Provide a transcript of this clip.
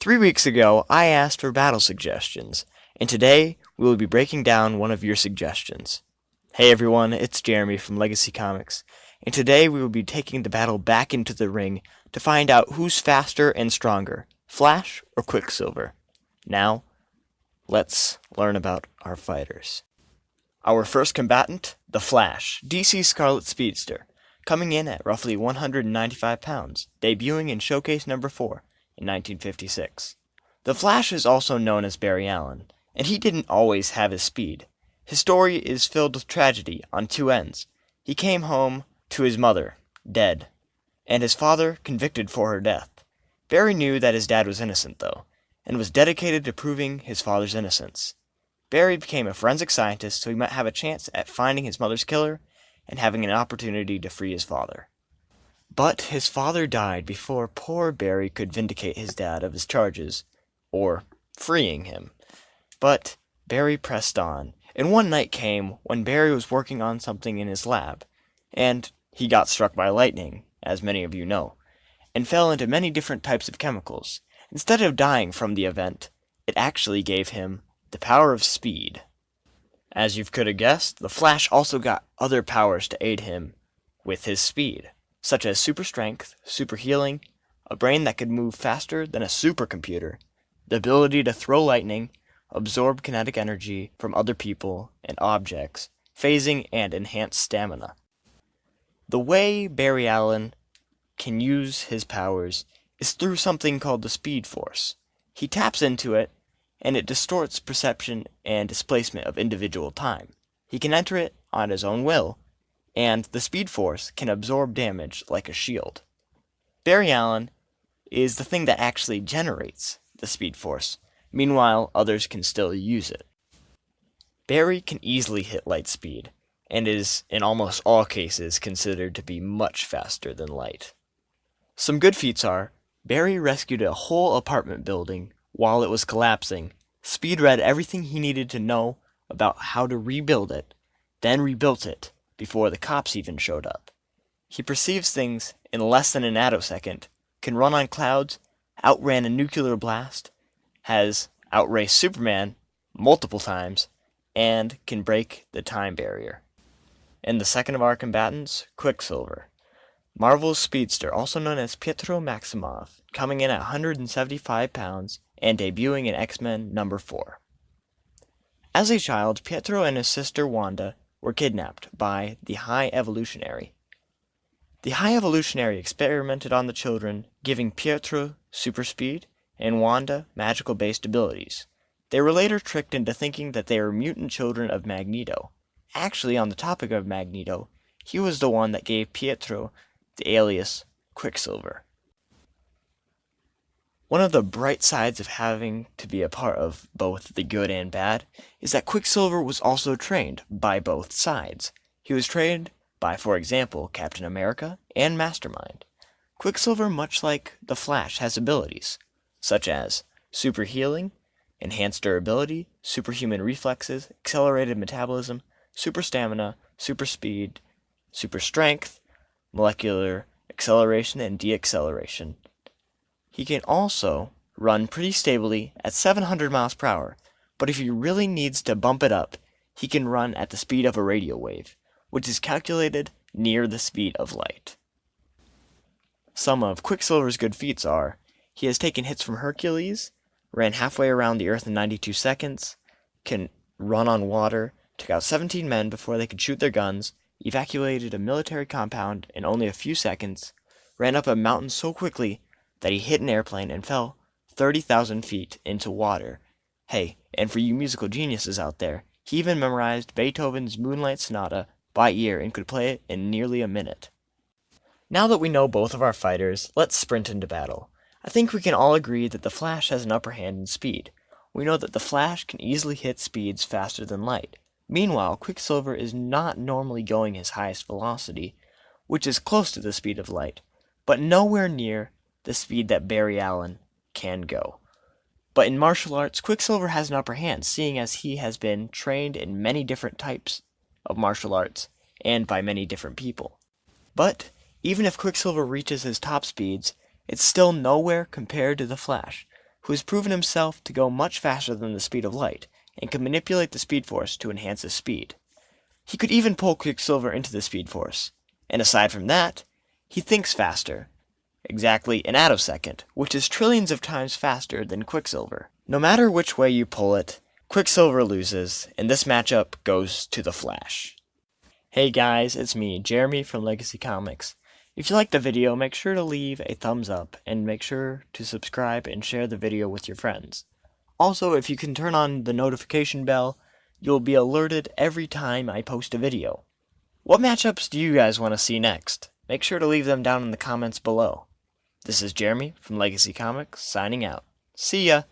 3 weeks ago, I asked for battle suggestions, and today we will be breaking down one of your suggestions. Hey everyone, it's Jeremy from Legacy Comics, and today we will be taking the battle back into the ring to find out who's faster and stronger, Flash or Quicksilver. Now, let's learn about our fighters. Our first combatant, the Flash, DC's Scarlet Speedster, coming in at roughly 195 pounds, debuting in Showcase number 4 in 1956. The Flash is also known as Barry Allen, and he didn't always have his speed. His story is filled with tragedy on two ends. He came home to his mother, dead, and his father convicted for her death. Barry knew that his dad was innocent, though, and was dedicated to proving his father's innocence. Barry became a forensic scientist so he might have a chance at finding his mother's killer and having an opportunity to free his father. But his father died before poor Barry could vindicate his dad of his charges, or freeing him. But Barry pressed on, and one night came when Barry was working on something in his lab, and he got struck by lightning, as many of you know, and fell into many different types of chemicals. Instead of dying from the event, it actually gave him the power of speed. As you could have guessed, the Flash also got other powers to aid him with his speed, such as super strength, super healing, a brain that could move faster than a supercomputer, the ability to throw lightning, absorb kinetic energy from other people and objects, phasing, and enhanced stamina. The way Barry Allen can use his powers is through something called the Speed Force. He taps into it, and it distorts perception and displacement of individual time. He can enter it on his own will, and the Speed Force can absorb damage like a shield. Barry Allen is the thing that actually generates the Speed Force. Meanwhile, others can still use it. Barry can easily hit light speed, and is, in almost all cases, considered to be much faster than light. Some good feats are, Barry rescued a whole apartment building while it was collapsing, Speed read everything he needed to know about how to rebuild it, then rebuilt it before the cops even showed up. He perceives things in less than a nanosecond, can run on clouds, outran a nuclear blast, has outraced Superman multiple times, and can break the time barrier. And the second of our combatants, Quicksilver. Marvel's speedster, also known as Pietro Maximoff, coming in at 175 pounds and debuting in X-Men number 4. As a child, Pietro and his sister Wanda were kidnapped by the High Evolutionary. The High Evolutionary experimented on the children, giving Pietro super speed and Wanda magical-based abilities. They were later tricked into thinking that they were mutant children of Magneto. Actually, on the topic of Magneto, he was the one that gave Pietro the alias Quicksilver. One of the bright sides of having to be a part of both the good and bad is that Quicksilver was also trained by both sides. He was trained by, for example, Captain America and Mastermind. Quicksilver, much like the Flash, has abilities such as super healing, enhanced durability, superhuman reflexes, accelerated metabolism, super stamina, super speed, super strength, molecular acceleration, and deacceleration. He can also run pretty stably at 700 miles per hour, but if he really needs to bump it up, he can run at the speed of a radio wave, which is calculated near the speed of light. Some of Quicksilver's good feats are, he has taken hits from Hercules, ran halfway around the Earth in 92 seconds, can run on water, took out 17 men before they could shoot their guns, evacuated a military compound in only a few seconds, ran up a mountain so quickly that he hit an airplane and fell 30,000 feet into water. Hey, and for you musical geniuses out there, he even memorized Beethoven's Moonlight Sonata by ear and could play it in nearly a minute. Now that we know both of our fighters, let's sprint into battle. I think we can all agree that the Flash has an upper hand in speed. We know that the Flash can easily hit speeds faster than light. Meanwhile, Quicksilver is not normally going his highest velocity, which is close to the speed of light, but nowhere near the speed that Barry Allen can go. But in martial arts, Quicksilver has an upper hand, seeing as he has been trained in many different types of martial arts, and by many different people. But even if Quicksilver reaches his top speeds, it's still nowhere compared to the Flash, who has proven himself to go much faster than the speed of light, and can manipulate the Speed Force to enhance his speed. He could even pull Quicksilver into the Speed Force, and aside from that, he thinks faster, exactly an attosecond, which is trillions of times faster than Quicksilver. No matter which way you pull it, Quicksilver loses, and this matchup goes to the Flash. Hey guys, it's me, Jeremy from Legacy Comics. If you liked the video, make sure to leave a thumbs up, and make sure to subscribe and share the video with your friends. Also, if you can turn on the notification bell, you'll be alerted every time I post a video. What matchups do you guys want to see next? Make sure to leave them down in the comments below. This is Jeremy from Legacy Comics, signing out. See ya!